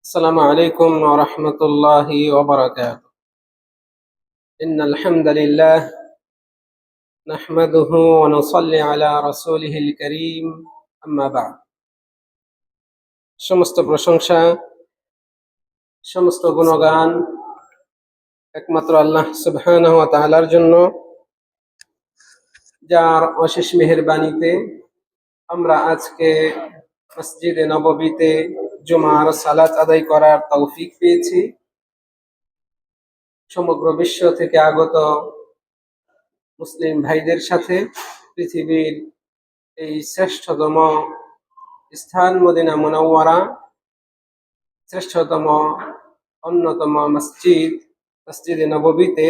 السلام عليكم ورحمة الله وبركاته. إن الحمد لله نحمده ونصلي على رسوله الكريم أما بعد. সমস্ত প্রশংসা, সমস্ত গুণগান একমাত্র আল্লাহ সুবহানাহু ওয়া তাআলার জন্য, যার অশেষ মেহেরবানিতে আমরা আজকে মসজিদে নববীতে জুমার সালাত আদায় করার তৌফিক পেয়েছি। সমগ্র বিশ্ব থেকে আগত মুসলিম ভাইদের সাথে পৃথিবীর এই শ্রেষ্ঠতম স্থান মদিনা মুনাওয়ারা, শ্রেষ্ঠতম অন্যতম মসজিদে নববীতে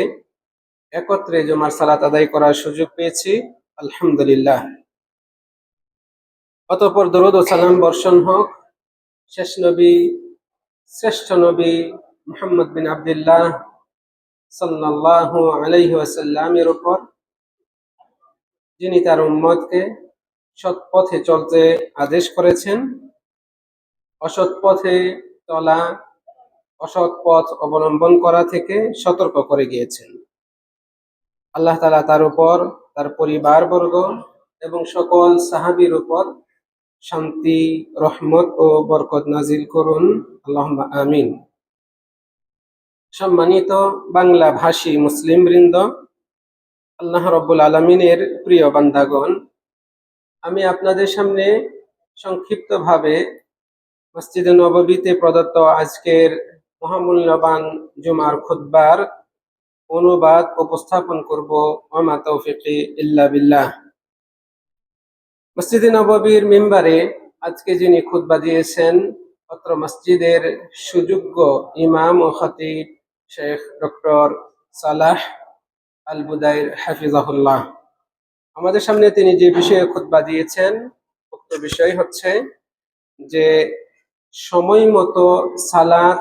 একত্রে জুমার সালাত আদায় করার সুযোগ পেয়েছি, আলহামদুলিল্লাহ। অতঃপর দরুদ ও সালাম বর্ষণ হোক শেষ নবী, শ্রেষ্ঠ নবী মুহাম্মদ বিন আব্দুল্লাহ সাল্লাল্লাহু আলাইহি ওয়াসাল্লামের উপর, যিনি তার উম্মতকে সৎ পথে চলতে আদেশ করেছেন, অসৎ পথে চলা, অসৎ পথ অবলম্বন করা থেকে সতর্ক করে গিয়েছেন। আল্লাহ তাআলা তার উপর, তার পরিবারবর্গ এবং সকল সাহাবীর উপর শান্তি, রহমত ও বরকত নাজিল করুন, আল্লাহুম্মা আমিন। সম্মানিত বাংলা ভাষী মুসলিম বৃন্দ, আল্লাহ রাব্বুল আলামিনের প্রিয় বান্দাগণ, আমি আপনাদের সামনে সংক্ষিপ্তভাবে মসজিদে নববীতে প্রদত্ত আজকের মহামূল্যবান জুমার খুতবার অনুবাদ উপস্থাপন করব। ওয়া তৌফিকি ইল্লা বিল্লাহ। মসজিদে নববীর মিম্বারে আজকে যিনি খুতবা দিয়েছেন, অত্র মসজিদের সুযোগ্য ইমাম ও খতিব শেখ ডক্টর সালাহ আল বুদাইর হাফিজাহুল্লাহ। আমাদের সামনে তিনি যে বিষয়ে খুতবা দিয়েছেন, উক্ত বিষয় হচ্ছে যে সময় মতো সালাত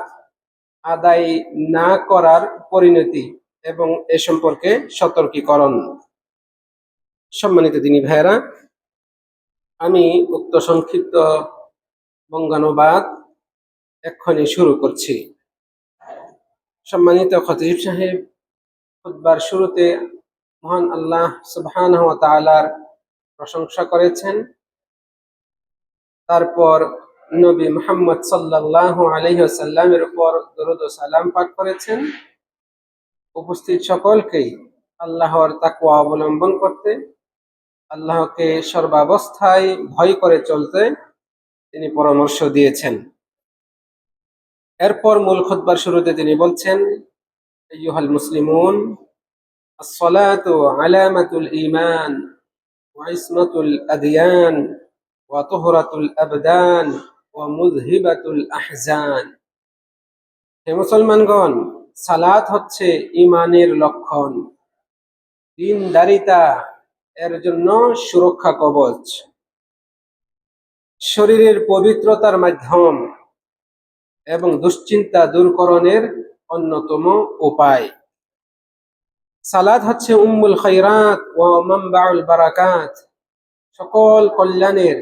আদায় না করার পরিণতি এবং এ সম্পর্কে সতর্কীকরণ। সম্মানিত দিনী ভাইয়েরা, আমি উক্ত সংক্ষিপ্ত বঙ্গানুবাদ এক্ষুনি শুরু করছি। সম্মানিত খতিব সাহেব খুতবার শুরুতে মহান আল্লাহ সুবহানাহু ওয়া তাআলার প্রশংসা করেছেন, তারপর নবী মুহাম্মদ সাল্লাল্লাহু আলাইহি ওয়াসাল্লামের উপর দরুদ ও সালাম পাঠ করেছেন। উপস্থিত সকলকেই আল্লাহর তাকওয়া অবলম্বন করতে, আল্লাহকে সর্বাবস্থায় ভয় করে চলতে তিনি পরামর্শ দিয়েছেন। এরপর মূল খুতবার শুরুতে তিনি বলছেন, আইয়ুহাল মুসলিমুন, আস-সালাতু আলামাতুল ঈমান ওয়া ইসমাতুল আদিয়ান ওয়া তুহরাতুল আবদান ওয়া মুযহিবাতুল আহজান। হে মুসলমানগণ, সালাত হচ্ছে ঈমানের লক্ষণ, দ্বীনদারিতা এর জন্য সুরক্ষা কবচ, শরীরের পবিত্রতার মাধ্যম এবং দুশ্চিন্তা দূরকরণের অন্যতম উপায়। সালাত হচ্ছে উম্মুল খায়রাত ওয়া মানবাউল বারাকাত। সকল কল্যাণের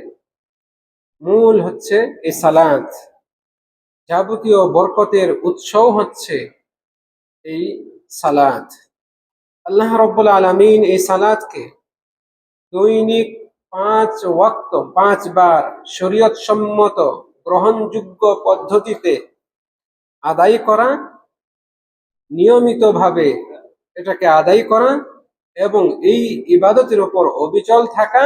মূল হচ্ছে এই সালাত। যাবতীয় বরকতের উৎসও হচ্ছে এই সালাত। আল্লাহ রাব্বুল আলামিন এই সালাতকে দৈনিক 5 ওয়াক্ত 5 বার শরীয়ত সম্মত গ্রহণযোগ্য পদ্ধতিতে আদায় করা, নিয়মিতভাবে এটাকে আদায় করা এবং এই ইবাদতের উপর অবিচল থাকা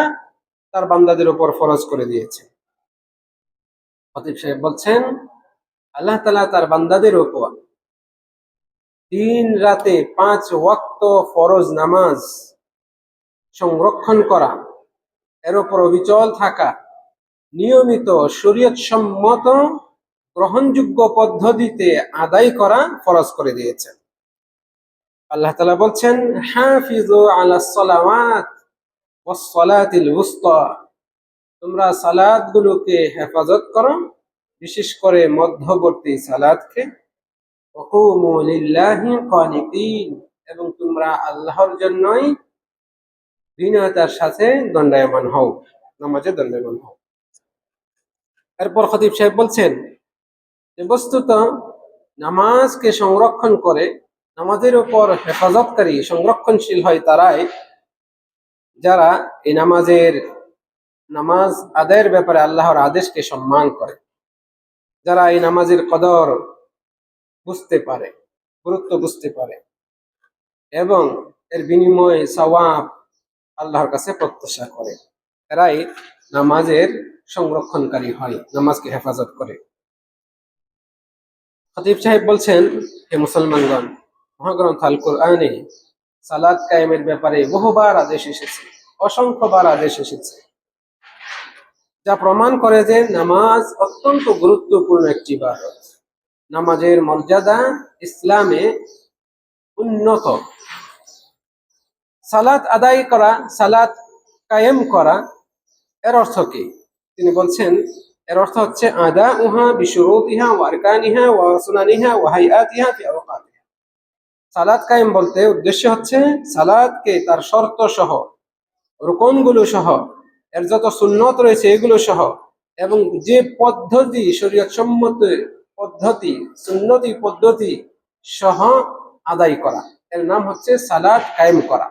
তার বান্দাদের উপর ফরজ করে দিয়েছে। খতিব সাহেব বলছেন, আল্লাহ তাআলা তার বান্দাদের উপর দিন রাতে 5 ওয়াক্ত ফরজ নামাজ সংরক্ষণ করা, এর উপর অবিচল থাকা, নিয়মিত শরীয়ত সম্মত গ্রহণযোগ্য পদ্ধতিতে আদায় করা ফরজ করে দিয়েছেন। আল্লাহ তাআলা বলছেন, হাফিজু আলাস সালাওয়াত ওয়াস সালাতিল উসতা। তোমরা সালাতগুলোকে হেফাজত করো, বিশেষ করে মধ্যবর্তী সালাতকে। ওয়া কুমু লিল্লাহি কানিতিন, এবং তোমরা আল্লাহর জন্যই বিনয়তার সাথে দণ্ডায়মান হও, নামাজে দণ্ডায়মান হও। এরপর খতিব সাহেব বলছেন, যে বস্তুত নামাজকে সংরক্ষণ করে, নামাজের উপর হেফাজতকারী সংরক্ষণশীল হয় তারাই যারা এই নামাজ আদায়ের ব্যাপারে আল্লাহর আদেশকে সম্মান করে, যারা এই নামাজের কদর বুঝতে পারে, গুরুত্ব বুঝতে পারে এবং এর বিনিময়ে সওয়াব আল্লাহর কাছে প্রত্যাশা করে, এরাই নামাজের সংরক্ষণকারী হয়, নামাজকে হেফাজত করে। খতিব সাহেব বলছেন, হে মুসলমানগণ, মহাগ্রন্থ আল কোরআনে সালাত কায়েমের ব্যাপারে বহুবার আদেশ এসেছে, অসংখ্যবার আদেশ এসেছে, যা প্রমাণ করে যে নামাজ অত্যন্ত গুরুত্বপূর্ণ একটি ইবাদত। নামাজের মর্যাদা ইসলামে উন্নত। সালাত আদায় করা, সালাত কায়েম করা, এর অর্থ কি? তিনি বলছেন, এর অর্থ হচ্ছে আদা উহা বিশুরুতিহা ওয়া আরকানিহা ওয়া সুনানিহা ওয়া হাইআতিহা ফি আওকাতিহা। সালাত কায়েম বলতে উদ্দেশ্য হচ্ছে সালাতকে তার শর্ত সহ, রুকনগুলো সহ, এর যত সুন্নত রয়েছে এগুলো সহ, এবং যে পদ্ধতি, শরীয়ত সম্মত পদ্ধতি, সুন্নতি পদ্ধতি সহ আদায় করা, এর নাম হচ্ছে সালাত কায়েম করা।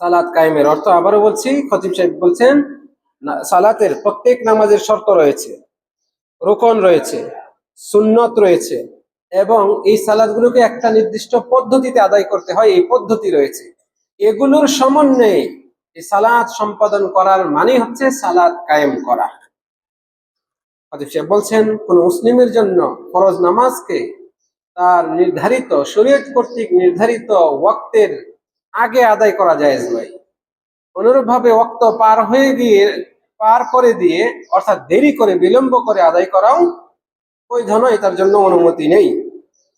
সালাত কায়েমের অর্থ আবারও বলছি, খতিব সাহেব বলছেন, সালাতের প্রত্যেক নামাজের শর্ত রয়েছে, রুকন রয়েছে, সুন্নত রয়েছে, এবং এই সালাতগুলোকে একটা নির্দিষ্ট পদ্ধতিতে আদায় করতে হয়, এই পদ্ধতি রয়েছে। এগুলোর সমন্বয়ে এই সালাত সম্পাদন করার মানে হচ্ছে সালাত কায়েম করা। খতিব সাহেব বলছেন, কোন মুসলিমের জন্য ফরজ নামাজকে তার নির্ধারিত, শরীয়ত কর্তৃক নির্ধারিত ওয়াক্তের আগে আদায় করা জায়েজ নয়। অনুরূপভাবে ওয়াক্ত পার করে দিয়ে, অর্থাৎ দেরি করে, বিলম্ব করে আদায় করাও বৈধ নয়, তার জন্য অনুমতি নেই।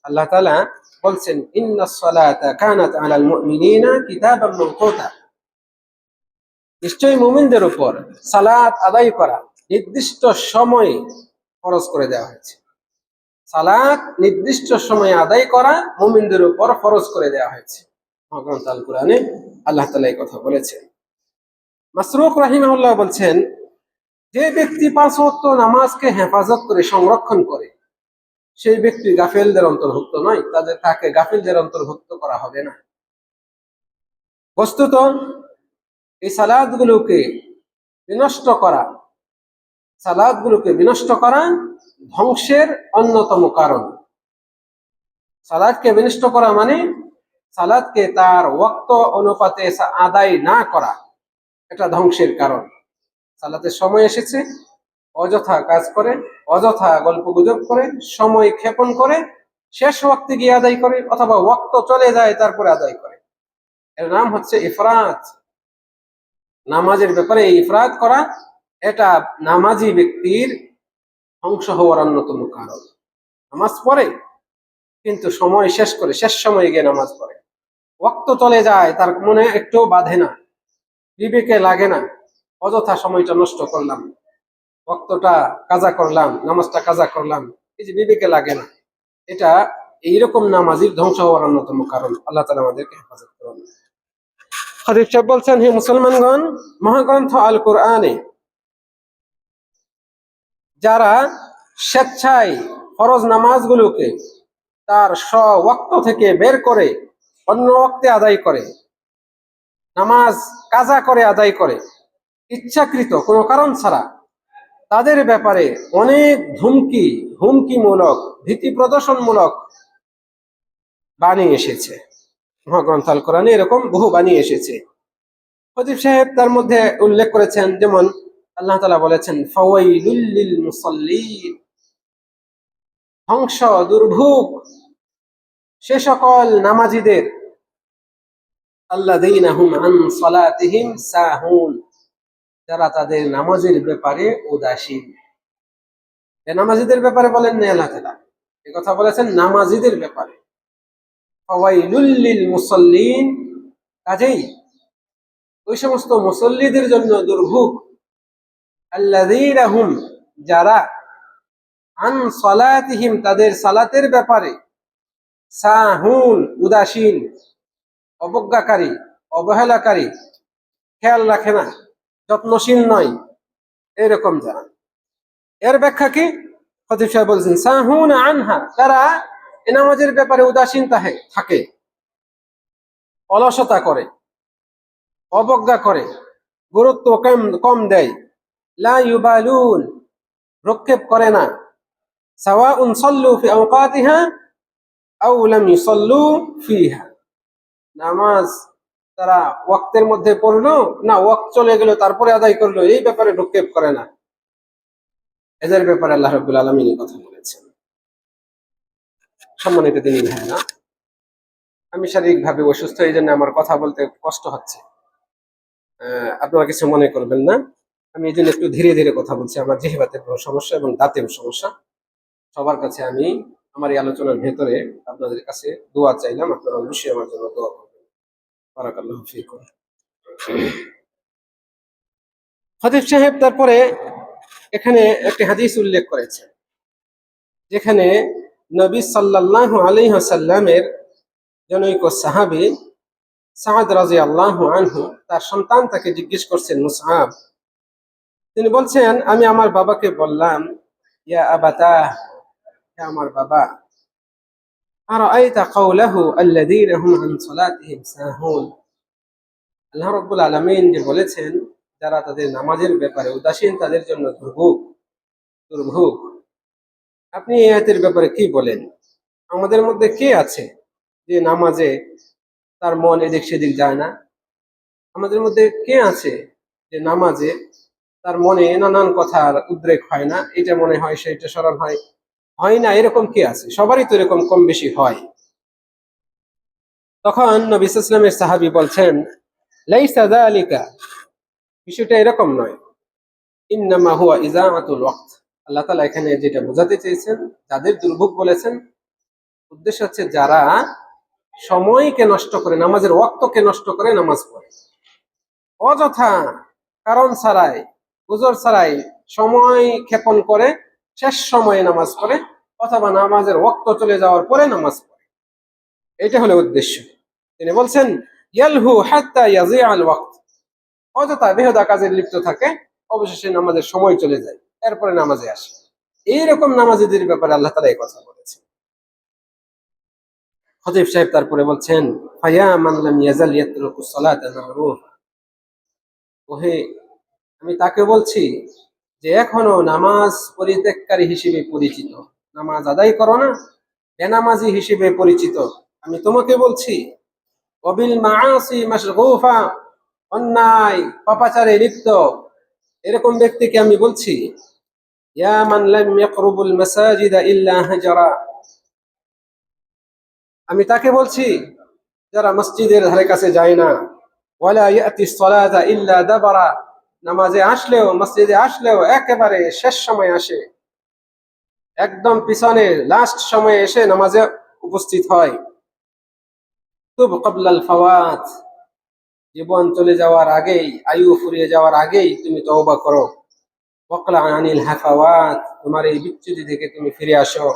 আল্লাহ তাআলা বলছেন, ইন্নাস সালাতা কানাত আলাল মুমিনিনা কিতাবাম মাওকুতা। নিশ্চয়ই মুমিনদের উপর সালাত আদায় করা নির্দিষ্ট সময়ে ফরজ করে দেওয়া হয়েছে। সালাত নির্দিষ্ট সময়ে আদায় করা মুমিনদের উপর ফরজ করে দেওয়া হয়েছে। মহাগ্রন্থ আল কোরআনে আল্লাহ তাআলা এই কথা বলেছেন। মাসরুক রাহিমাহুল্লাহ বলছেন, যে ব্যক্তি 5 ওয়াক্ত নামাজকে হেফাজত করে, সংরক্ষণ করে, সেই ব্যক্তি গাফেলদের অন্তর্ভুক্ত নয়, তাকে গাফেলদের অন্তর্ভুক্ত করা হবে না। বস্তুত এই সালাতগুলোকে বিনষ্ট করা ধ্বংসের অন্যতম কারণ। সালাতকে বিনষ্ট করা মানে সালাতকে তার ওয়াক্ত অনুপাতে আদায় না করা, এটা ধ্বংসের কারণ। সালাতের সময় এসেছে, অযথা কাজ করে, অযথা গল্প গুজব করে, সময় ক্ষেপণ করে, শেষ ওয়াক্তে গিয়ে আদায় করে, অথবা ওয়াক্ত চলে যায় তারপরে আদায় করে, এর নাম হচ্ছে ইফরাত। নামাজের ব্যাপারে এই ইফরাত করা, এটা নামাজি ব্যক্তির ধ্বংস হওয়ার অন্যতম কারণ। নামাজ পড়ে কিন্তু সময় শেষ করে, শেষ সময়ে গিয়ে নামাজ পড়ে, ওয়াক্ত চলে যায়, তার মনে একটু বাধে না, বিবেকে লাগে না, অযথা সময়টা নষ্ট করলাম, ওয়াক্তটা কাজা করলাম, নামাজটা কাজা করলাম, এই যে বিবেকে লাগে না, এটা এইরকম নামাজির ধ্বংস হওয়ার অন্যতম কারণ। আল্লাহ তাআলা আমাদেরকে হেফাজত করুন। খতিব সাহেব বলছেন, হে মুসলমানগণ, মহাগ্রন্থ আল কোরআনে যারা স্বেচ্ছায় ফরজ নামাজগুলোকে তার ওয়াক্ত থেকে বের করে অন্য ওয়াক্তে আদায় করে, নামাজ কাজা করে আদায় করে, ইচ্ছাকৃত কোনো কারণ ছাড়া, তাদের ব্যাপারে অনেক হুমকিমূলক, ভীতি প্রদর্শনমূলক বাণী এসেছে। মহাগ্রন্থ আল কোরআনে এরকম বহু বাণী এসেছে। খতিব সাহেব তার মধ্যে উল্লেখ করেছেন, যেমন আল্লাহ তাআলা বলেছেন, ফাওয়াইলুল লিল মুসাল্লিন, ধ্বংস, দুর্ভোগ সে সকল নামাজীদের, আল্লাযীনা হুম আন সালাতিহিম সাহুন, যারা তাদের নামাজের ব্যাপারে উদাসীন। নামাজীদের ব্যাপারে বলেন না আল্লাহ তাআলা, এই কথা বলেছেন নামাজীদের ব্যাপারে। ফাওয়াইলুল লিল মুসাল্লিন, কাজেই ওই সমস্ত মুসল্লিদের জন্য দুর্ভোগ, আল্লাযীনা হুম, যারা, আন সালাতিহিম, তাদের সালাতের ব্যাপারে, সাহুন, উদাসীন, অবজ্ঞাকারী, অবহেলাকারী, খেয়াল রাখে না, যত্নশীল নয়, এরকম যারা। এর ব্যাখ্যা কি? খতিব সাহেব বলছেন সাহুনা আনহা, তারা এ নামাজের ব্যাপারে উদাসীন থাকে, অলসতা করে, অবজ্ঞা করে, গুরুত্ব কম কম দেয়। লা ইউবালুন, ভ্রুক্ষেপ করে না। সাওয়াউন সাল্লু ফি আওকাতিহা আও লাম ইউসাল্লু ফিহা, নামাজ তারা ওয়াক্তের মধ্যে পড়লো না ওয়াক্ত চলে গেল তারপরে আদায় করলো, এই ব্যাপারে ভ্রুক্ষেপ করে না। এদের ব্যাপারে আল্লাহ রাব্বুল আলামিন কথা বলেছেন। সম্মানিত দিনী ভাইরা, আমি শারীরিকভাবে অসুস্থ, এই জন্য আমার কথা বলতে কষ্ট হচ্ছে, আপনারা কিছু মনে করবেন না। আমি এই জন্য একটু ধীরে ধীরে কথা বলছি। আমার জিহ্বাতে সমস্যা এবং দাঁতেও সমস্যা। সবার কাছে আমি আমার এই আলোচনার ভেতরে আপনাদের কাছে দোয়া চাইলাম, আপনারা অবশ্যই আমার জন্য দোয়া করবেন। বারাকাল্লাহু ফিকুম। খতিব সাহেব তারপরে এখানে একটি হাদিস উল্লেখ করেছেন, যেখানে নবী সাল্লাল্লাহু আলাইহি ওয়াসাল্লামের জনৈক সাহাবী সাদ রাদিয়াল্লাহু আনহু, তার সন্তান তাকে জিজ্ঞেস করছেন, মুসআব, তিনি বলছেন, আমি আমার বাবাকে বললাম, ইয়া আবাতা, হে আমার বাবা, আরাআইতা কাওলাহু আল্লাযীনা হুম আন সালাতিহিম সাহুন, আল্লাহ রাব্বুল আলামিন যে বলেছেন যারা তাদের নামাজের ব্যাপারে উদাসীন তাদের জন্য দুর্ভোগ দুর্ভোগ, আপনি এই আয়াতের ব্যাপারে কি বলেন? আমাদের মধ্যে কে আছে যে নামাজে তার মন এদিক সেদিক যায় না? আমাদের মধ্যে কে আছে যে নামাজে তার মনে নানান কথার উদ্রেক হয় না, এটা মনে হয় সেটা স্মরণ হয়, হয় না, এরকম কে আছে? সবারই তো এরকম কম বেশি হয়। তখন নবী সাল্লাল্লাহু আলাইহি ওয়াসাল্লামের সাহাবী বলছেন, লাইসা যালিকা, বিষয়টা এরকম নয়, ইন্নামা হুয়া ইজাআতুল ওয়াক্ত। আল্লাহ তাআলা এখানে যেটা বোঝাতে চেয়েছেন, যাদের দুর্ভোগ বলেছেন, উদ্দেশ্য হচ্ছে যারা সময়কে নষ্ট করে, নামাজের ওয়াক্তকে নষ্ট করে নামাজ পড়ে, অযথা কারণ ছাড়াই, গুজর ছাড়াই সময় ক্ষেপণ করে শেষ সময়ে নামাজ পড়ে, অথবা নামাজের ওয়াক্ত চলে যাওয়ার পরে নামাজ পড়ে, এটা হলো উদ্দেশ্য। তিনি বলছেন, ইয়ালহু হাত্তা ইয়াজিআল ওয়াক্ত, অযথা বেহুদা কাজে লিপ্ত থাকে, অবশেষে নামাজের সময় চলে যায়, এরপরে নামাজে আসে। এইরকম নামাজীদের ব্যাপারে আল্লাহ তাআলা এই কথা বলেছেন। খতিব সাহেব তারপরে বলছেন, ফায়া মান লাম ইয়াজাল ইয়াতরুকু সালাতা মা'রুফা, ওহে, আমি তাকে বলছি যে এখনো নামাজ পরিত্যাগকারী হিসেবে পরিচিত, নামাজ আদায় করো না, বেনামাজি হিসেবে পরিচিত, আমি তোমাকে বলছি। ওয়াবিল মাআসি মাশগুফা, অন্যায় পাপাচারে লিপ্ত এরকম ব্যক্তিকে আমি বলছি। ইয়া মান লাম ইয়াকরুবুল মাসাজিদা ইল্লা হাজারা, আমি তাকে বলছি যারা মসজিদের ধারে কাছে যায় না। ওয়ালা ইয়াতি সলাতা ইল্লা দাবারা, নামাজে আসলেও, মসজিদে আসলেও একেবারে শেষ সময় আসে, একদম পিছনে লাস্ট সময়ে এসে নামাজে উপস্থিত হয়। তুব ক্বাবলাল ফাওয়াত, জীবন চলে যাওয়ার আগেই, আয়ু ফুরিয়ে যাওয়ার আগেই তুমি তওবা করো। ওয়াকলা আনিল হাফাওয়াত, তোমার এই বিচ্যুতি থেকে তুমি ফিরে আসো।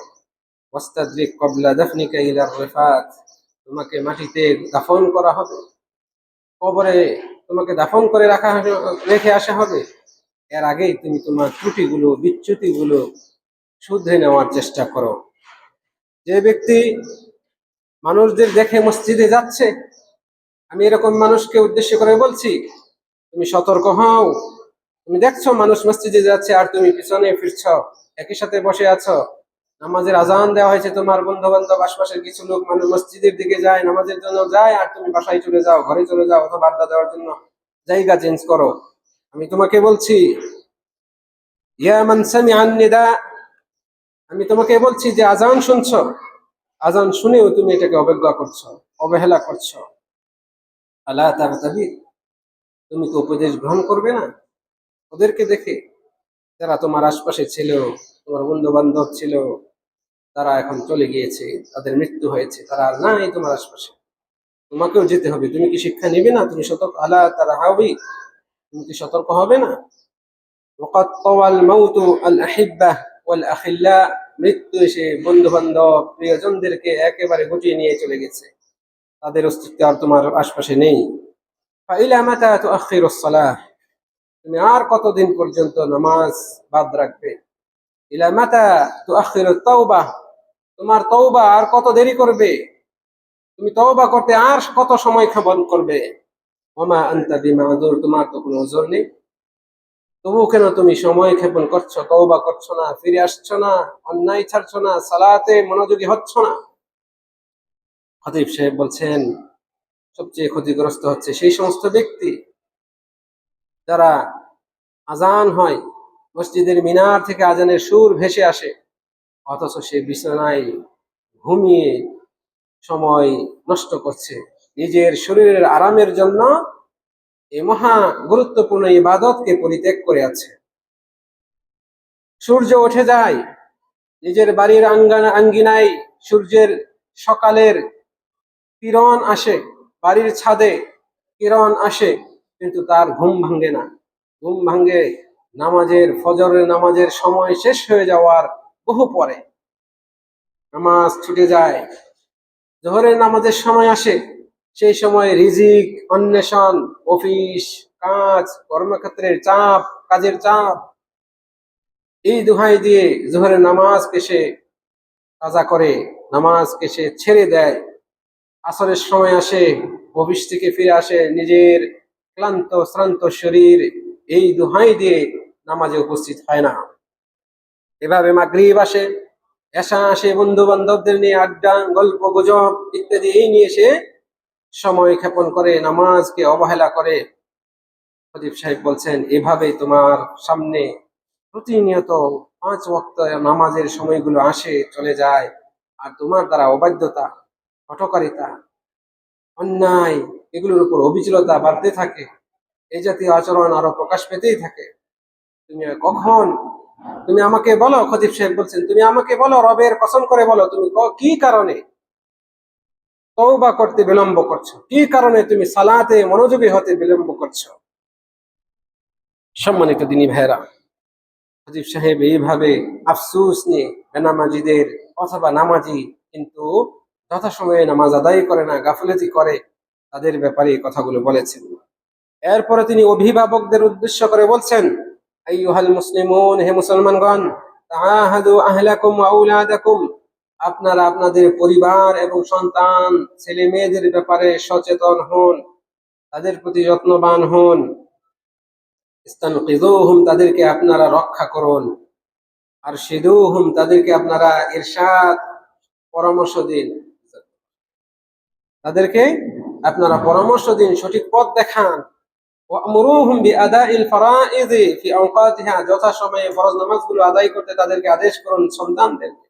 ওয়াস্তাদরিক ক্বাবলা দাফনিকা ইলার রিফাত, তোমাকে মাটিতে দাফন করা হবে, কবরে তোমাকে দাফন করে রেখে আসা হবে, এর আগেই তুমি তোমার ত্রুটিগুলো বিচ্যুতিগুলো শুধরে নেওয়ার চেষ্টা করো। যে ব্যক্তি মানুষদের দেখে মসজিদে যাচ্ছে, আমি এরকম মানুষকে উদ্দেশ্য করে বলছি, তুমি সতর্ক হও। তুমি দেখছো মানুষ মসজিদে যাচ্ছে আর তুমি পিছনে ফিরছ, একই সাথে বসে আছো, নামাজের আজান দেওয়া হয়েছে, তোমার বন্ধু বান্ধব আশপাশের কিছু লোক মানুষ মসজিদের দিকে যায়, নামাজের জন্য যায়, আর তুমি বাসায় চলে যাও, ঘরে চলে যাও, অথবা আড্ডা দেওয়ার জন্য জায়গা চেঞ্জ করো। আমি তোমাকে বলছি, ইয়া মান সামিআন নিদা, আমি তোমাকে বলছি যে আজান শুনছো, আজান শুনেও তুমি এটাকে অবজ্ঞা করছো, অবহেলা করছো। আলা তাগতাবির, তুমি তো উপদেশ গ্রহণ করবে না ওদেরকে দেখে, যারা তোমার আশপাশে ছিল, তোমার বন্ধু বান্ধব ছিল, তারা এখন চলে গিয়েছে, তাদের মৃত্যু হয়েছে, তারা আর নাই তোমার আশপাশে, তোমাকেও যেতে হবে। তুমি কি শিক্ষা নিবে না? তুমি সতর্ক, আলা তারা হাবি, তুমি কি সতর্ক হবে না? ওয়াকাদ তাওয়াল মাউতু আল আহিব্বাহ ওয়াল আখিল্লা, মৃত্যু এসে বন্ধু বান্ধব প্রিয়জনদেরকে একেবারে গুটিয়ে নিয়ে চলে গেছে, তাদের অস্তিত্ব আর তোমার আশপাশে নেই। ফাইলা মাতা তুআখিরুস সালাহ, তুমি আর কতদিন পর্যন্ত নামাজ বাদ রাখবে? ইলা মাতা তুআখিরুত তাওবাহ, তোমার তওবা আর কত দেরি করবে, তুমি তওবা করতে আর কত সময় ক্ষেপণ করবে। ওমা আনতা বিমাযুর, তোমার তো কোনো ওযর নেই, তবু কেন তুমি সময় ক্ষেপণ করছো, তওবা করছো না, ফিরে আসছো না, অন্যায় ছাড়ছো না, সালাতে মনোযোগী হচ্ছ না। খতিব সাহেব বলছেন সবচেয়ে ক্ষতিগ্রস্ত হচ্ছে সেই সমস্ত ব্যক্তি যারা আজান হয়, মসজিদের মিনার থেকে আজানের সুর ভেসে আসে, অথচ সে বিছানায় ঘুমিয়ে সময় নষ্ট করছে, নিজের শরীরের আরামের জন্য এই মহা গুরুত্বপূর্ণ ইবাদতকে পরিত্যাগ করে আছে। সূর্য উঠে যায়, নিজের বাড়ির আঙ্গিনায় সূর্যের সকালের কিরণ আসে, বাড়ির ছাদে কিরণ আসে, কিন্তু তার ঘুম ভাঙ্গে না। ঘুম ভাঙ্গে ফজরের নামাজের সময় শেষ হয়ে যাওয়ার বহু পরে। নামাজ ছুটে যায়, জোহরের নামাজের সময় আসে, সেই সময় রিজিক অন্বেষণ, অফিস কাজ, কর্মক্ষেত্রের চাপ, কাজের চাপ, এই দোহাই দিয়ে জোহরের নামাজকে সে কাজা করে, নামাজকে সে ছেড়ে দেয়। আসরের সময় আসে, অফিস থেকে ফিরে আসে, নিজের ক্লান্ত শ্রান্ত শরীর এই দোহাই দিয়ে নামাজে উপস্থিত হয় না। এভাবে মাগরিব আসে, এশা আসে, বন্ধু বান্ধবদের নিয়ে আড্ডা, গল্প গুজব ইত্যাদি এই নিয়ে সে সময় ক্ষেপণ করে, নামাজকে অবহেলা করে। খতিব সাহেব বলছেন এভাবে তোমার সামনে প্রতিনিয়ত 5 ওয়াক্ত নামাজের সময়গুলো আসে চলে যায়, আর তোমার দ্বারা অবাধ্যতা, হঠকারিতা, অন্যায় এগুলোর উপর অবিচলতা বাড়তে থাকে, এই জাতীয় আচরণ আরো প্রকাশ পেতেই থাকে। তুমি আমাকে বলো, খতিব সাহেব বলছেন, তুমি আমাকে বলো, রবের কসম করে বলো, তুমি কি কারণে তওবা করতে বিলম্ব করছো, কি কারণে তুমি সালাতে মনোযোগী হতে বিলম্ব করছো। সম্মানিত দিনী ভাইরা, খতিব সাহেব এইভাবে আফসুস নিয়ে বেনামাজিদের অথবা নামাজি কিন্তু যথাসময়ে নামাজ আদায় করে না, গাফিলতি করে, তাদের ব্যাপারে এই কথাগুলো বলেছেন। এরপরে তিনি অভিভাবকদের উদ্দেশ্য করে বলছেন, আইয়ুহাল মুসলিমুন, হে মুসলমানগণ, তাআহাদু আহলাকুম ওয়া আওলাদাকুম, আপনারা আপনাদের পরিবার এবং সন্তান ছেলে মেয়েদের ব্যাপারে সচেতন হন, তাদের প্রতি যত্নবান হন। ইস্তানকিযুহুম, তাদেরকে আপনারা রক্ষা করুন। আরশিদুহুম, তাদেরকে আপনারা ইরশাদ পরামর্শ দিন, তাদেরকে আপনারা পরামর্শ দিন, সঠিক পথ দেখান। ওয়ামুরুহুম বিআদাইল ফারাইযি ফি আওকাতিহা, যথাসময়ে ফরজ নামাজগুলো আদায় করতে তাদেরকে আদেশ করুন। সন্তানদেরকে,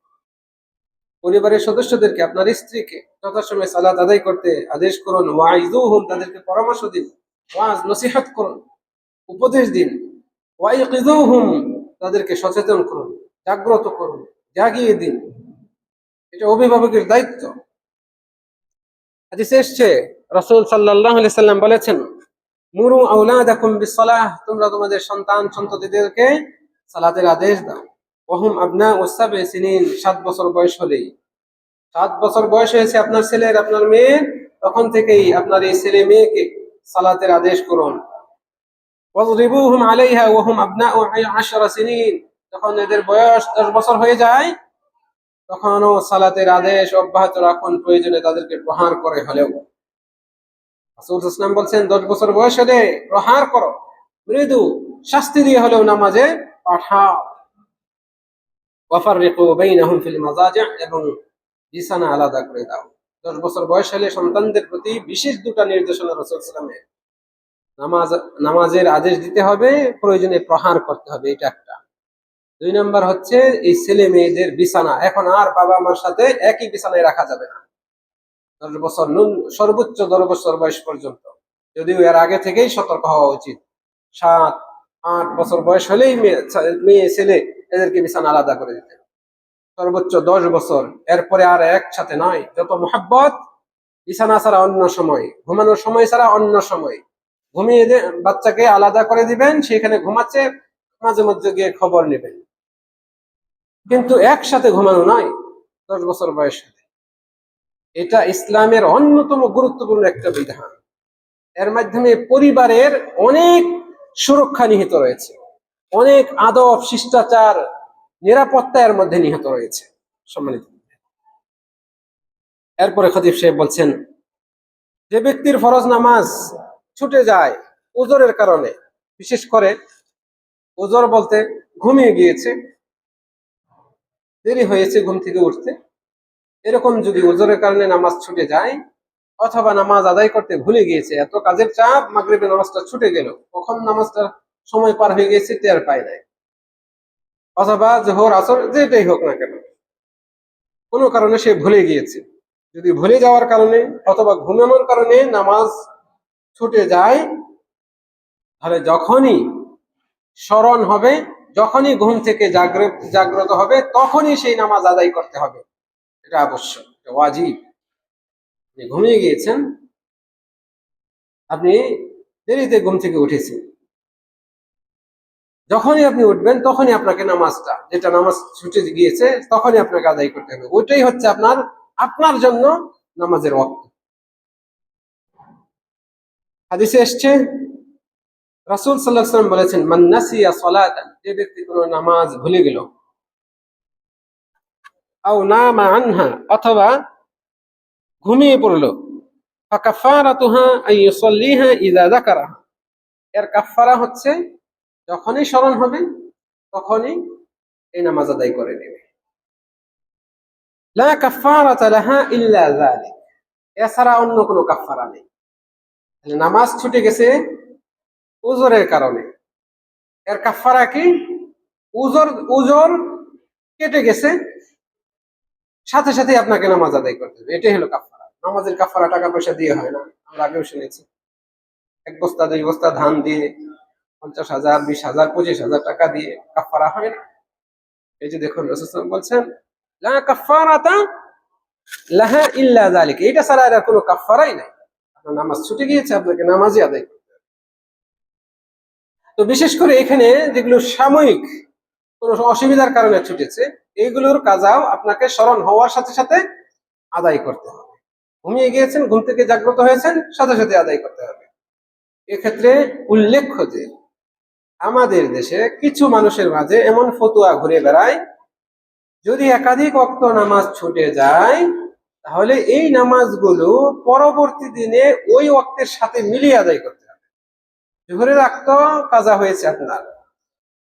পরিবারের সদস্যদেরকে, আপনার স্ত্রীকে যথাসময়ে সালাত আদায় করতে আদেশ করুন। ওয়াইযুহুম, তাদেরকে পরামর্শ দিন, ওয়াজ নসিহত করুন, উপদেশ দিন। ওয়াইকিযুহুম, তাদেরকে সচেতন করুন, জাগ্রত করুন, জাগিয়ে দিন। এটা অভিভাবকের দায়িত্ব। হাদিসে এসেছে, রাসূল সাল্লাল্লাহু আলাইহি সাল্লাম বলেছেন, মুরু আওলাদাকুম বিসসালাহ, তোমরা তোমাদের সন্তান সন্ততিদেরকে সালাতের আদেশ দাও। ওহুম আবনাউ সাব'i সিনিন, 7 বছর বয়স হলেই, 7 বছর বয়স হয়েছে আপনার ছেলের, আপনার মেয়ের, তখন থেকেই আপনার এই ছেলে মেয়েকে সালাতের আদেশ করুন। ওয়াজরিবুহুম আলাইহা ওহুম আবনাউ 10 সিনিন, যখন এদের বয়স 10 বছর হয়ে যায় তখনও সালাতের আদেশ অব্যাহত রাখুন, প্রয়োজনে তাদেরকে প্রহার করে হলেও। রাসূল ইসলাম বলছেন 10 বছর বয়স হলে প্রহার করো, মৃদু শাস্তি দিয়ে হলেও নামাজে পাঠাও। ওয়াফাররিকু বাইনাহুম ফিল মাযাজি', এবং বিছানা আলাদা করে দাও। 10 বছর বয়স হলে সন্তানদের প্রতি বিশেষ দুটো নির্দেশনা রাসূল ইসলামের, নামাজের আদেশ দিতে হবে, প্রয়োজনে প্রহার করতে হবে, এটা একটা। 2 নম্বর হচ্ছে এই ছেলে মেয়েদের বিছানা এখন আর বাবা মার সাথে একই বিছানায় রাখা যাবে না। 10 বছর সর্বোচ্চ 10 বছর বয়স পর্যন্ত, যদিও এর আগে থেকেই সতর্ক হওয়া উচিত। 7-8 বছর বয়স হলেই মেয়ে ছেলে এদেরকে বিছানা আলাদা করে দিতে, সর্বোচ্চ 10 বছর, এরপরে আর একসাথে নয়। যত মোহাব্বত, বিছানা ছাড়া অন্য সময়, ঘুমানোর সময় ছাড়া অন্য সময় ঘুমিয়ে বাচ্চাকে আলাদা করে দিবেন, সেখানে ঘুমাচ্ছে, মাঝে মধ্যে গিয়ে খবর নেবেন, কিন্তু একসাথে ঘুমানো নয় 10 বছর বয়স হলে। এটা ইসলামের অন্যতম গুরুত্বপূর্ণ একটা বিধান। এর মাধ্যমে পরিবারের অনেক সুরক্ষা নিহিত রয়েছে, অনেক আদব শিষ্টাচার নিরাপত্তা এর মধ্যে নিহিত রয়েছে। সম্মানিত, এরপরে খতিব সাহেব বলছেন, যে ব্যক্তির ফরজ নামাজ ছুটে যায় উজরের কারণে, বিশেষ করে উজর বলতে ঘুমিয়ে গিয়েছে, দেরি হয়েছে ঘুম থেকে উঠতে, এরকম যদি উজরের কারণে নামাজ ছুটে যায়, অথবা নামাজ আদায় করতে ভুলে গিয়েছে, এত কাজের চাপ মাগরিবের নামাজটা ছুটে গেল, কখন নামাজটা সময় পার হয়ে গেছে টের পায় নাই, অথবা জোহর আসর যেটাই হোক না কেন, কোনো কারণে সে ভুলে গিয়েছে, যদি ভুলে যাওয়ার কারণে অথবা ঘুমানোর কারণে নামাজ ছুটে যায়, তাহলে যখনই স্মরণ হবে, যখনই ঘুম থেকে জাগ্রত হবে, তখনই সেই নামাজ আদায় করতে হবে। এটা আবশ্যক, এটা ওয়াজিব। আপনি ঘুমিয়ে গিয়েছেন, আপনি দেরিতে ঘুম থেকে উঠেছেন, যখনই আপনি উঠবেন তখনই আপনাকে নামাজটা, যেটা নামাজ ছুটে গিয়েছে, তখনই আপনাকে আদায় করতে হবে। ওইটাই হচ্ছে আপনার আপনার জন্য নামাজের ওয়াক্ত। হাদিসে এসছে, রাসূল সাল্লাল্লাহু আলাইহি ওয়াসাল্লাম বলেছেন, মান নাসিয়া সালাতান, যে ব্যক্তি কোনো নামাজ ভুলে গেল, আও নামা আনহা, অথবা ঘুমিয়ে পড়লো, ফাকাফারাতুহা আন ইউসাল্লিহা ইযা যাকারাহা, এর কাফফারা হচ্ছে যখনই স্মরণ হবে তখনই এই নামাজ আদায় করে নেবে। লা কাফফারাতা লাহা ইল্লা যালিক, এছাড়া অন্য কোনো কাফফারা নেই। নামাজ ছুটে গেছে উজরের কারণে, এর কাফফারা কি? উজর উজর কেটে গেছে, সাথে সাথে আপনাকে নামাজ আদায় করতে হবে, এটাই হলো কাফফারা। নামাজের কাফফারা টাকা পয়সা দিয়ে হয় না, আমরা আগেও শুনেছি। এক বস্তা দুই বস্তা ধান দিয়ে, 50,000 20,000 25,000 টাকা দিয়ে কাফফারা হয় না। এই যে দেখুন, রাসূল সাল্লাল্লাহু আলাইহি ওয়াসাল্লাম বলছেন, লা কাফফারাতা লাহা ইল্লা যালিক, এটা ছাড়া আর কোনো কাফফারাই নাই। আপনার নামাজ ছুটে গিয়েছে, আপনাকে নামাজই আদায় করতে হবে। তো বিশেষ করে এখানে যেগুলো সাময়িক কোনো অসুবিধার কারণে ছুটেছে, এইগুলোর কাজাও আপনাকে স্মরণ হওয়ার সাথে সাথে আদায় করতে হবে। ঘুমিয়ে গিয়েছেন, ঘুম থেকে জাগ্রত হয়েছেন, সাথে সাথে আদায় করতে হবে। এক্ষেত্রে উল্লেখ্য যে আমাদের দেশে কিছু মানুষের মাঝে এমন ফতুয়া ঘুরে বেড়ায়, যদি একাধিক ওয়াক্ত নামাজ ছুটে যায়, তাহলে এই নামাজগুলো পরবর্তী দিনে ওই ওয়াক্তের সাথে মিলিয়ে আদায় করতে হবে। জোহরের ওয়াক্ত কাজা হয়েছে আপনার,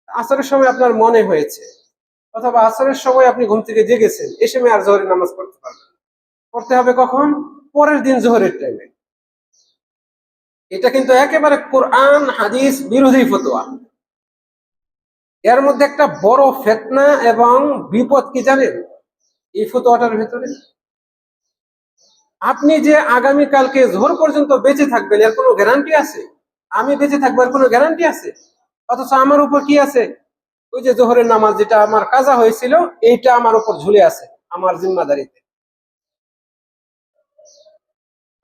আসরের সময় আপনার মনে হয়েছে, অথবা আসরের সময় আপনি ঘুম থেকে জেগেছেন, এই সময় আর জোহরের নামাজ পড়তে পারবেন, পড়তে হবে কখন? পরের দিন জোহরের টাইমে। এটা কিন্তু একেবারে কোরআন হাদিস বিরোধী ফতোয়া। এর মধ্যে একটা বড় ফিতনা এবং বিপদ কি জানেন? এই ফতোয়াটার ভেতরে আপনি যে আগামী কালকে জোহর পর্যন্ত বেঁচে থাকবেন, এর কোনো গ্যারান্টি আছে? আমি বেঁচে থাকবো, এর কোনো গ্যারান্টি আছে? অথচ আমার উপর কি আছে? ওই যে জোহরের নামাজ যেটা আমার কাজা হয়েছিল, এইটা আমার উপর ঝুলে আছে, আমার জিম্মাদারিতে।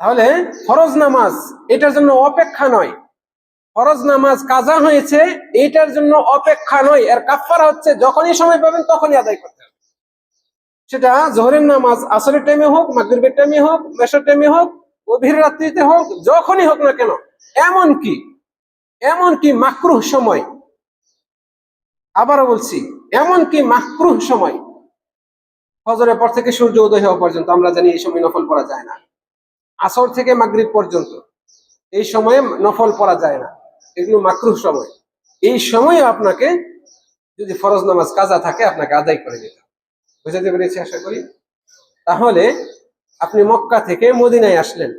তাহলে ফরজ নামাজ এটার জন্য অপেক্ষা নয়, ফরজ নামাজ কাজা হয়েছে এইটার জন্য অপেক্ষা নয়, এর কাফফারা হচ্ছে যখনই সময় পাবেন তখনই আদায় করতে হবে। সেটা জোহরের নামাজ আসরের টাইমে হোক, মাগরিবের টাইমে হোক, মেশার টাইমে হোক, গভীর রাত্রিতে হোক, যখনই হোক না কেন। এমনকি এমনকি মাকরুহ সময়, আবারও বলছি, এমনকি মাকরুহ সময়, ফজরের পর থেকে সূর্য উদয় হওয়া পর্যন্ত, আমরা জানি এই সময় নফল পড়া যায় না। আসর থেকে মাগরিব পর্যন্ত এই সময়ে নফল পড়া যায় না, এগুলো মাকরুহ সময়। এই সময়ে আপনাকে যদি ফরজ নামাজ কাজা থাকে, আপনাকে আদায় করে দিতে হবে। বুঝাতে পেরেছি আশা করি। তাহলে আপনি মক্কা থেকে মদিনায় আসলেন,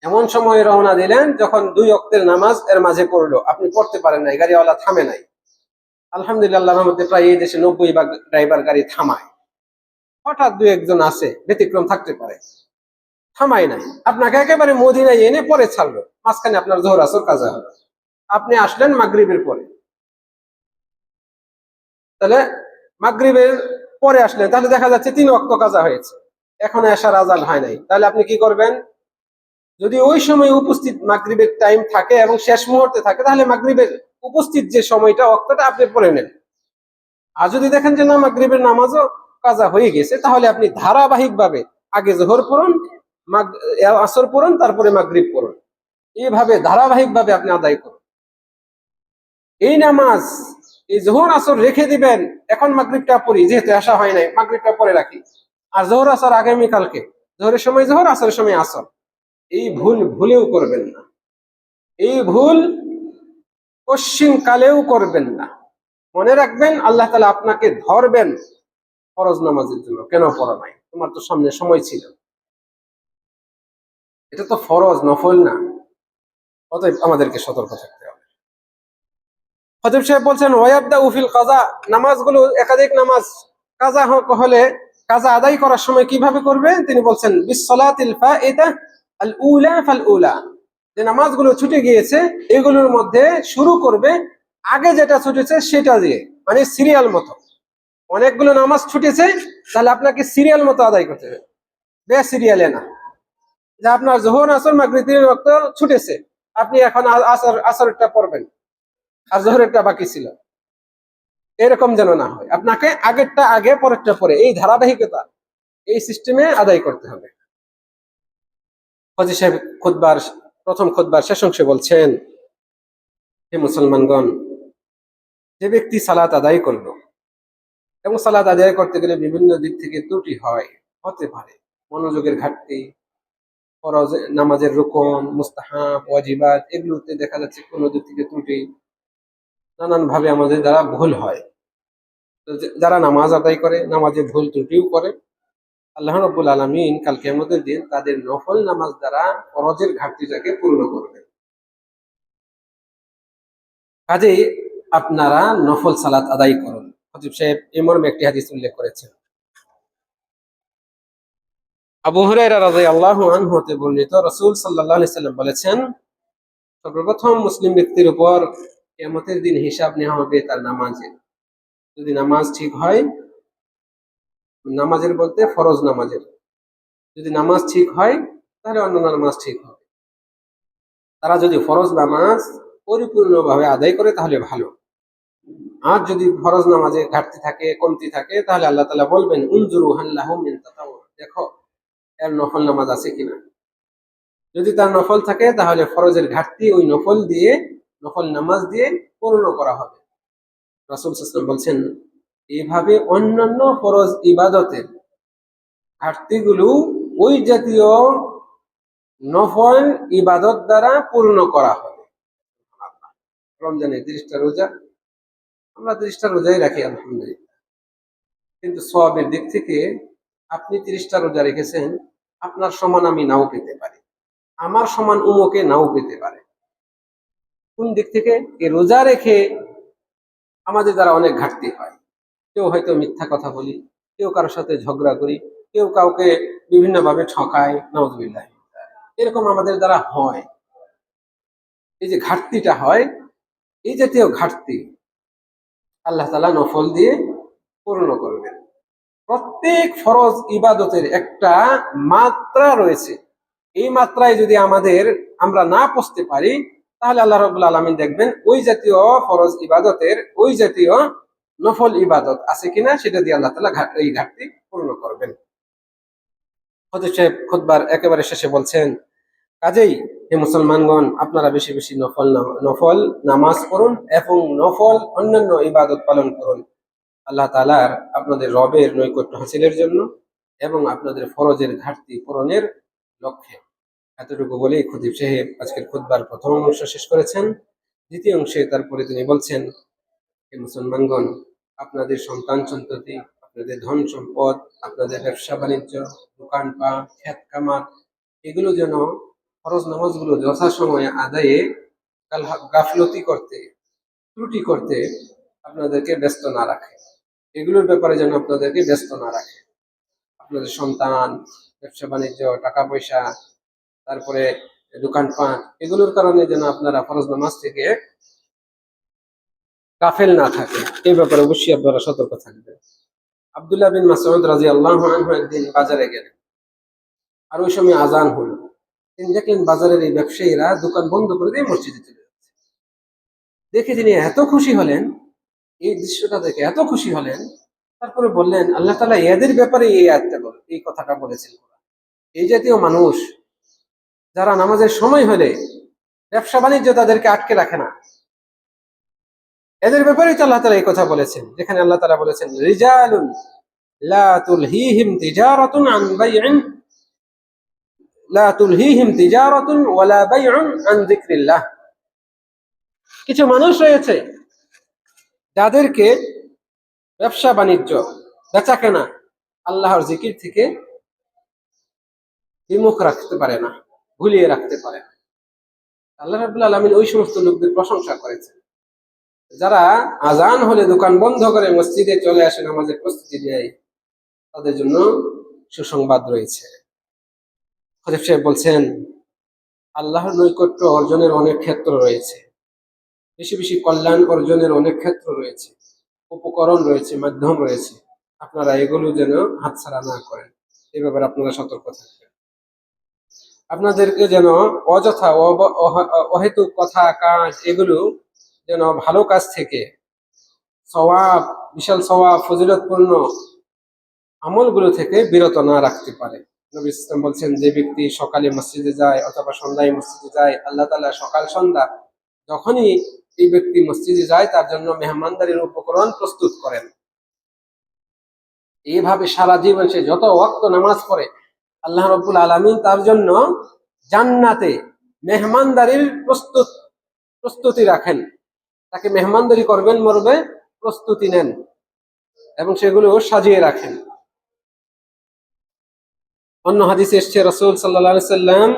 এমন সময় রওনা দিলেন যখন 2 ওয়াক্তের নামাজ এর মাঝে পড়লো, আপনি পড়তে পারেন নাই, গাড়িওয়ালা থামে নাই। আলহামদুলিল্লাহ, রহমতে প্রায় এই দেশে 90 ভাগ ড্রাইভার গাড়ি থামায়, হঠাৎ 2-1 জন আছে, ব্যতিক্রম থাকতে পারে, থামাই নাই, আপনাকে একেবারে মদিনায় এনে পরে ছাড়লো, মাঝখানে আপনার জোহর আসর কাজা হলো, আপনি আসলেন মাগরিবের পরে। তাহলে মাগরিবের পরে আসলেন, তাহলে দেখা যাচ্ছে 3 ওয়াক্ত কাজা হয়েছে, এখন এশার আজান হয় নাই। তাহলে আপনি কি করবেন? যদি ওই সময় উপস্থিত মাগরিবের টাইম থাকে এবং শেষ মুহূর্তে থাকে, তাহলে মাগরিবের উপস্থিত যে সময়টা ওয়াক্তটা আপনি পড়ে নেন। আর যদি দেখেন যে না, মাগরিবের নামাজও কাজা হয়ে গেছে, তাহলে আপনি ধারাবাহিকভাবে আগে জোহর পড়ুন, আসর পড়ুন, তারপরে মাগরিব পড়ুন, এইভাবে ধারাবাহিকভাবে আপনি আদায় করুন। এই নামাজ এই জোহর আসর রেখে দিবেন, এখন মাগরিবটা পড়ি, যেহেতু আসা হয় নাই মাগরিবটা পরে রাখি, আর জোহর আসর আগামীকালকে, জোহরের সময় জোহর, আসরের সময় আসর। এই ভুল ভুলেও করবেন না, এই ভুল পশ্চিম কালেও করবেন না। মনে রাখবেন আল্লাহ তাআলা আপনাকে ধরবেন ফরজ নামাজের জন্য, কেন পড়া নাই, তোমার তো সামনে সময় ছিল। এটা তো ফরজ, নফল না। অতএব আমাদেরকে সতর্ক থাকতে হবে। খতিব সাহেব বলছেন ওয়ায়াবদা উফিল কাজা, নামাজগুলো একাধিক নামাজ কাজা হলে কাজা আদায় করার সময় কিভাবে করবে তিনি বলছেন বিসসালাতিল ফাইদা আল উলা ফাল উলা, যে নামাজগুলো ছুটে গিয়েছে এগুলোর মধ্যে শুরু করবে আগে যেটা ছুটেছে সেটা দিয়ে, মানে সিরিয়াল মতো। অনেকগুলো নামাজ ছুটেছে, তাহলে আপনাকে সিরিয়াল মতো আদায় করতে হবে, বে সিরিয়ালে না। যে আপনার জোহর আসর মাগরিব তিন ওয়াক্ত ছুটেছে, আপনি এখন আসরটা পড়বেন আর জোহরেরটা বাকি ছিল, এরকম যেন না হয়। আপনাকে আগেরটা আগে পরেরটা পরে, এই ধারাবাহিকতা, এই সিস্টেমে আদায় করতে হবে। হাজী সাহেব প্রথম খুতবার শেষ অংশে বলছেন, হে মুসলমানগণ, যে ব্যক্তি সালাত আদায় করলো, এবং সালাত আদায় করতে গেলে বিভিন্ন দিক থেকে ত্রুটি হতে পারে, মনোযোগের ঘাটতি, ফরজ নামাজের রুকন, মুস্তাহাব, ওয়াজিবাত, এগুলোতে দেখা যাচ্ছে কোনো দিক থেকে ত্রুটি, নানান ভাবে আমাদের দ্বারা ভুল হয়। তো যারা নামাজ আদায় করে, নামাজে ভুল ত্রুটিও করে, আল্লাহ রাব্বুল আলামিন কাল কিয়ামতের দিন তাদের নফল নামাজ দ্বারা ফরজের ঘাটতিটাকে পূর্ণ করবে। কাজেই আপনারা নফল সালাত আদায় করুন। খতিব সাহেব এই মর্মে একটি হাদিস উল্লেখ করেছেন। আবু হুরায়রা রাদিয়াল্লাহু আনহু হতে বর্ণিত, রাসূল সাল্লাল্লাহু আলাইহি সাল্লাম বলেছেন, সর্বপ্রথম মুসলিম ব্যক্তির উপর কিয়ামতের দিন হিসাব নেওয়া হবে তার নামাজের। যদি নামাজ ঠিক হয়, নামাজের বলতে ফরজ নামাজের, যদি নামাজ ঠিক হয় তাহলে অন্যান্য নামাজ ঠিক হবে। তারা যদি ফরজ নামাজ পরিপূর্ণভাবে আদায় করে তাহলে ভালো, আর যদি ফরজ নামাজে ঘাটতি থাকে, কমতি থাকে, তাহলে আল্লাহ তাআলা বলবেন উনজুরু হাল লাহু মিন তাতাওয়া, দেখো এর নফল নামাজ আছে কিনা। যদি তার নফল থাকে তাহলে ফরজের ঘাটতি ওই নফল নামাজ দিয়ে পূর্ণ করা হবে। রাসূল সাল্লাল্লাহু আলাইহি ওয়াসাল্লাম বলছেন, এইভাবে অন্যান্য ফরজ ইবাদতের ঘাটতিগুলো ওই জাতীয় নফল ইবাদত দ্বারা পূর্ণ করা হবে। রমজানে 30টা রোজা, আমরা 30টা রোজাই রাখি আলহামদুলিল্লাহ, কিন্তু সওয়াবের দিক থেকে আপনি 30টা রোজা রেখেছেন, আপনার সমান আমি নাও পেতে পারি, আমার সমান উমুকে নাও পেতে পারে। কোন দিক থেকে? এই রোজা রেখে আমাদের দ্বারা অনেক ঘাটতি হয়। কেউ হয়তো মিথ্যা কথা বলি, কেউ কারোর সাথে ঝগড়া করি, কেউ কাউকে বিভিন্ন ভাবে ঠকায়, নাউযুবিল্লাহ, এরকম আমাদের দ্বারা হয়। এই যে ঘাটতিটা হয়, এই জাতীয় ঘাটতি আল্লাহ তাআলা নফল দিয়ে পূর্ণ করবেন। প্রত্যেক ফরজ ইবাদতের একটা মাত্রা রয়েছে, এই মাত্রায় যদি আমরা না পৌঁছতে পারি, তাহলে আল্লাহ রাব্বুল আলামিন দেখবেন ওই জাতীয় ফরজ ইবাদতের ওই জাতীয় নফল ইবাদত আছে কিনা সেটা দিয়ে আল্লাহ তাআলা এই ঘাটতি পূর্ণ করবেন। হযরত সাহেব খুতবার একেবারে শেষে বলছেন, কাজেই হে মুসলমানগণ, আপনারা বেশি বেশি নফল নামাজ পড়ুন এবং নফল অন্যান্য ইবাদত পালন করুন, আল্লাহ তাআলার আপনাদের রবের নৈকট্য হাসিলের জন্য এবং আপনাদের ফরজের ঘাটতি পূরণের লক্ষ্যে। এতটুকু বলেই খতিব সাহেব আজকের খুতবার প্রথম অংশ শেষ করেছেন। দ্বিতীয় অংশে তারপরে তিনি বলছেন, হে মুসলমানগণ, আপনাদের সন্তান সন্ততি, আপনাদের ধন সম্পদ, আপনাদের ব্যবসা বাণিজ্য, দোকানপাট, ক্ষেত খামার, এগুলো যেন ফরজ নামাজগুলো যথাসময়ে আদায়ে গাফলতি করতে, ত্রুটি করতে আপনাদেরকে ব্যস্ত না রাখে। এগুলোর ব্যাপারে যেন আপনাদেরকে ব্যস্ত না রাখে। আপনাদের সন্তান, ব্যবসা বাণিজ্য, টাকা পয়সা, তারপরে দোকানপাট, এগুলোর কারণে যেন আপনারা ফরজ নামাজ থেকে গাফেল না থাকে, এই ব্যাপারে অবশ্যই আপনারা সতর্ক থাকবেন। আব্দুল্লাহ বিন মাসউদ রাদিয়াল্লাহু আনহু একদিন বাজারে গেলেন, আর ওই সময় আজান হলো। তিনি দেখলেন বাজারের এই ব্যবসায়ীরা দোকান বন্ধ করে দিয়ে মসজিদে চলে যাচ্ছে। দেখে তিনি এত খুশি হলেন, এই দৃশ্যটা দেখে এত খুশি হলেন, তারপরে বললেন, আল্লাহ তাআলা এদের ব্যাপারে এই কথাটা বলেছেন। এই জাতীয় মানুষ যারা নামাজের সময় হলে ব্যবসা বাণিজ্য তাদেরকে আটকে রাখে না, এদের ব্যাপারে তো আল্লাহ তাআলা এই কথা বলেছেন, যেখানে আল্লাহ তাআলা বলেছেন রিজালুন লা তুলহিহিম তিজারাতুন আন বাইইন লা তুলহিহিম তিজারাতুন ওয়ালা বাইউন আন যিকরিল্লাহ। কিছু মানুষ রয়েছে যাদেরকে ব্যবসা বাণিজ্য, বেচা কেনা আল্লাহর জিকির থেকে বিমুখ রাখতে পারে না, ভুলিয়ে রাখতে পারে না। আল্লাহ রাব্বুল আলামিন ওই সমস্ত লোকদের প্রশংসা করেছেন যারা আজান হলে দোকান বন্ধ করে মসজিদে চলে আসে নামাজের প্রস্তুতি নেয়, তাদের জন্য সুসংবাদ রয়েছে। খতিব সাহেব বলছেন আল্লাহর নৈকট্য অর্জনের অনেক ক্ষেত্র রয়েছে, বেশি বেশি কল্যাণ অর্জনের অনেক ক্ষেত্র রয়েছে, উপকরণ রয়েছে, মাধ্যম রয়েছে। আপনারা এগুলো যেন হাতছাড়া না করেন, এ ব্যাপারে আপনারা সতর্ক থাকবেন। আপনাদেরকে যেন অযথা অহেতুক কথা কাজ এগুলো যেন ভালো কাজ থেকে, সওয়াব, বিশাল সওয়াব ফজিলতপূর্ণ আমলগুলো থেকে বিরত না রাখতে পারে। নবী ইসলাম বলছেন যে ব্যক্তি সকালে মসজিদে যায় অথবা সন্ধ্যায় মসজিদে যায়, আল্লাহ তাআলা সকাল সন্ধ্যা যখনই এই ব্যক্তি মসজিদে যায় তার জন্য মেহমানদারির উপকরণ প্রস্তুত করেন। এইভাবে সারা জীবন সে যত ওয়াক্ত নামাজ পড়ে আল্লাহ রাব্বুল আলামিন তার জন্য জান্নাতে মেহমানদারির প্রস্তুতি রাখেন। তাকে মেহমানদারি করবেন মরবে প্রস্তুতি নেন এবং সেগুলো সাজিয়ে রাখেন। অন্য হাদিসে এসেছে রাসূল সাল্লাল্লাহু আলাইহি সাল্লাম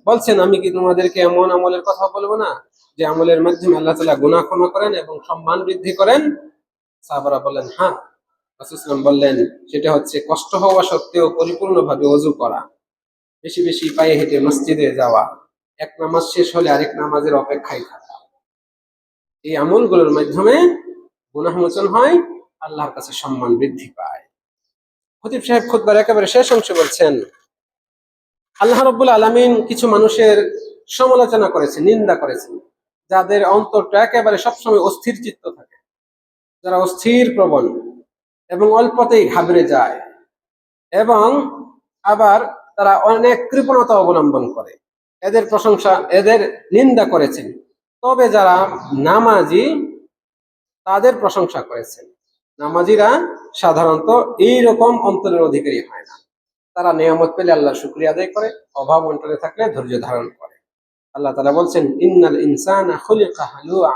বলছেন আমি কি তোমাদেরকে এমন আমলের কথা বলবো না যে আমলের মাধ্যমে আল্লাহ তাআলা গুনাহ ক্ষমা করেন এবং সম্মান বৃদ্ধি করেন? সাহাবারা বললেন হ্যাঁ। রাসূল সাল্লাল্লাহু আলাইহি ওয়াসাল্লাম বললেন সেটা হচ্ছে কষ্ট হওয়া সত্ত্বেও পরিপূর্ণভাবে ওযু করা, বেশি বেশি পায়ে হেঁটে মসজিদে যাওয়া, এক নামাজ শেষ হলে আরেক নামাজের অপেক্ষায় থাকা। এই আমলগুলোর মাধ্যমে গুনাহ মোচন হয়, আল্লাহর কাছে সম্মান বৃদ্ধি পায়। খতিব সাহেব খুতবার একেবারে শেষ অংশে বলছেন আল্লাহ রাব্বুল আলামিন কিছু মানুষের সমালোচনা করেছেন, নিন্দা করেছেন, যাদের অন্তরটা একেবারে সবসময় অস্থির চিত্ত থাকে, যারা অস্থির প্রবণ এবং অল্পতেই ঘাবড়ে যায় এবং আবার তারা অনেক কৃপণতা অবলম্বন করে। এদের প্রশংসা, এদের নিন্দা করেছেন। তবে যারা নামাজি তাদের প্রশংসা করেছেন। নামাজিরা সাধারণত এইরকম অন্তরের অধিকারী হয় না। তারা নিয়ামত পেলে আল্লাহর শুকরিয়া আদায় করে, অভাব অন্তরে থাকলে ধৈর্য ধারণ করে। আল্লাহ তাআলা বলছেন ইন্নাল ইনসানা খুলিকা হালুআ,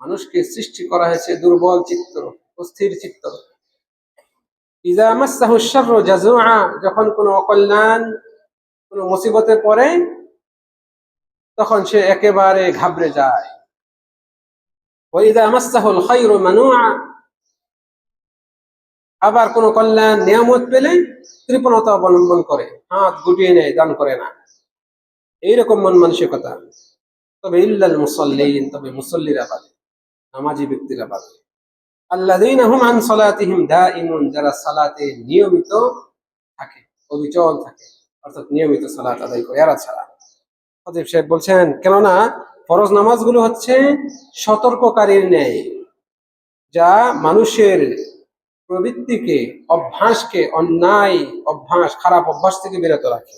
মানুষকে সৃষ্টি করা হয়েছে দুর্বল চিত্ত, অস্থির চিত্ত। ইযা মাসসাহু শাররু জাযুআ, যখন কোনো অকল্যাণ, কোনো মুসিবতে পড়ে তখন সে একেবারে ঘাবড়ে যায়। ওয়া ইযা মাসসাহুল খায়রু মানুআ, আবার কোনো কল্যাণ নিয়ামত পেলে কৃপণতা অবলম্বন করে, হাত গুটিয়ে নেয়, দান করে না। এইরকম মন মানসিকতা। তবে ইল্লাল মুসাল্লিন, তবে মুসল্লিরা বাদে, নামাজি ব্যক্তিরা বাদে। আল্লাযীনা হুম আন সালাতিহিম দাঈমুন, যারা সালাতে নিয়মিত থাকে, অবিচল থাকে, অর্থাৎ নিয়মিত সালাত আদায় করে এরা ছাড়া। খতিব সাহেব বলছেন কেননা ফরজ নামাজগুলো হচ্ছে সতর্ককারীর ন্যায়, যা মানুষের প্রবৃত্তিকে, অভ্যাসকে, অন্যায় অভ্যাস, খারাপ অভ্যাস থেকে বিরত রাখে।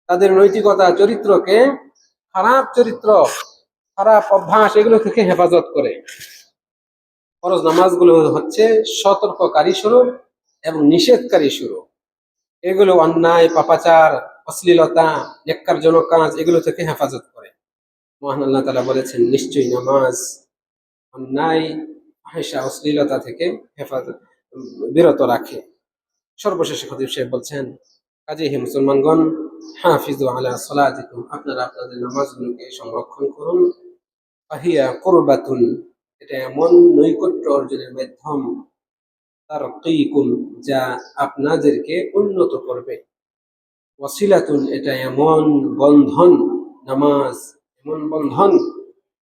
তাদের নৈতিকতা, চরিত্রকে, খারাপ চরিত্র, খারাপ অভ্যাস এগুলো থেকে হেফাজত করে। ফরজ নামাজগুলো হচ্ছে সতর্ককারী স্বরূপ এবং নিষেধকারী স্বরূপ। এগুলো অন্যায়, পাপাচার, অশ্লীলতা, নেক্কারজনক কাজ এগুলো থেকে হেফাজত করে। মহান আল্লাহ তাআলা বলেছেন নিশ্চয়ই নামাজ অন্যায়, ফাহিশা, অশ্লীলতা থেকে হেফাজত, বিরত রাখে। সর্বশেষে খতিব সাহেব বলছেন কাজেই হে মুসলমানগণ, হাফিজু আলা সালাতিকুম, আপনারা আপনাদের নামাজগুলোকে সংরক্ষণ করুন। ফাহিয়া কুরবাতুন, এটা এমন নৈকট্য অর্জনের মাধ্যম, তারকিকুম, যা আপনাদেরকে উন্নত করবে। ওয়াসিলাতুন, এটা এমন বন্ধন, নামাজ এমন বন্ধন,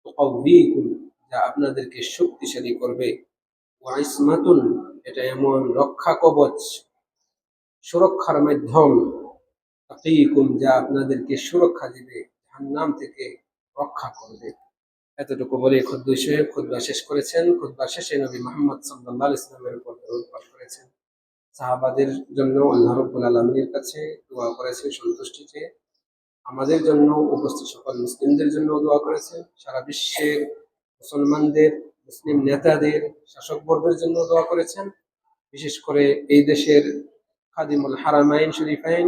তুকাউবিকুম, যা আপনাদেরকে শক্তিশালী করবে। ওয়াইসমাতুন, এটা এমন রক্ষা কবচ, সুরক্ষার মাধ্যম, তাকিকুম, যা আপনাদেরকে সুরক্ষা দিবে, জাহান্নাম থেকে রক্ষা করবে। এতটুকু বলে খুতবা শেষ করেছেন। খুতবা শেষে নবী মুহাম্মদ সাল্লাল্লাহু আলাইহি ওয়াসাল্লামের উপর দরুদ পাঠ করেছেন। সাহাবাদের জন্য আল্লাহ রাব্বুল আলামিনের কাছে দোয়া করেছেন সন্তুষ্টি চেয়ে, আমাদের জন্য, উপস্থিত সকল মুসলিমদের জন্য দোয়া করেছেন, সারা বিশ্বের মুসলমানদের, মুসলিম নেতাদের, শাসকবর্গের জন্য দোয়া করেছেন। বিশেষ করে এই দেশের খাদিমুল হারামাইন শরীফাইন,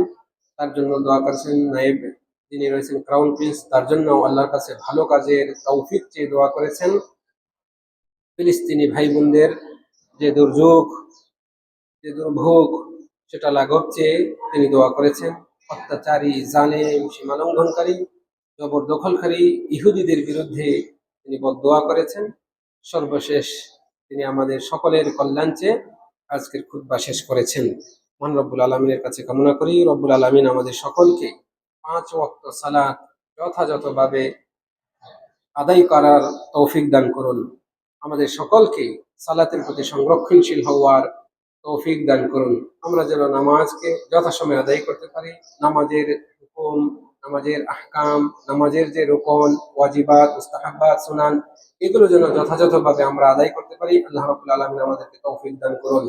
তার জন্য দোয়া করেছেন। নায়েব যিনি রয়েছেন ক্রাউন প্রিন্স, তার জন্য আল্লাহর কাছে ভালো কাজের তৌফিক চেয়ে দোয়া করেছেন। ফিলিস্তিনি ভাই বোনদের যে দুর্যোগ, যে দুর্ভোগ, সেটা লাঘব চেয়ে তিনি দোয়া করেছেন। অত্যাচারী, জালেম, সীমালঙ্ঘনকারী, জবরদখলকারী ইহুদিদের বিরুদ্ধে তিনি বদদোয়া করেছেন। সর্বশেষ তিনি আমাদের সকলের কল্যাণ চেয়ে আজকের খুতবা শেষ করেছেন। মহান রব্বুল আলমিনের কাছে কামনা করি, রব্বুল আলমিন আমাদের সকলকে 5 ওয়াক্ত সালাত যথাযথভাবে আদায় করার তৌফিক দান করুন। আমাদের সকলকে সালাতের প্রতি সংরক্ষণশীল হওয়ার তৌফিক দান করুন। আমরা যেন নামাজকে যথাসময়ে আদায় করতে পারি। নামাজের হুকুম, নামাজের আহকাম, নামাজের যে রুকন, ওয়াজিবাত, মুস্তাহাব্বাত, সুনান, এগুলো যেন যথাযথভাবে আমরা আদায় করতে পারি। আল্লাহ রাব্বুল আলামিন আমাদেরকে তৌফিক দান করুন।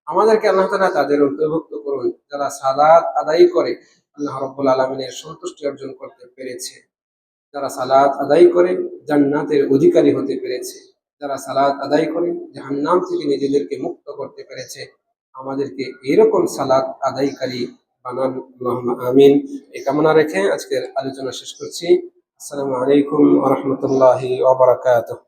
আমাদেরকে আল্লাহ তাআলা তাদের অন্তর্ভুক্ত করুন যারা সালাত আদায় করে আল্লাহ রাব্বুল আলামিনের সন্তুষ্টি অর্জন করতে পেরেছে, যারা সালাত আদায় করে জান্নাতের অধিকারী হতে পেরেছে, যারা সালাত আদায় করে জাহান্নাম থেকে নিজেদেরকে মুক্ত করতে পেরেছে। আমাদেরকে এরকম সালাত আদায়কারী বানান, আল্লাহুম্মা আমিন। এই কামনা রেখে আজকের আলোচনা শেষ করছি। আসসালামু আলাইকুম ওয়া রাহমাতুল্লাহি ওয়া বারাকাতুহু।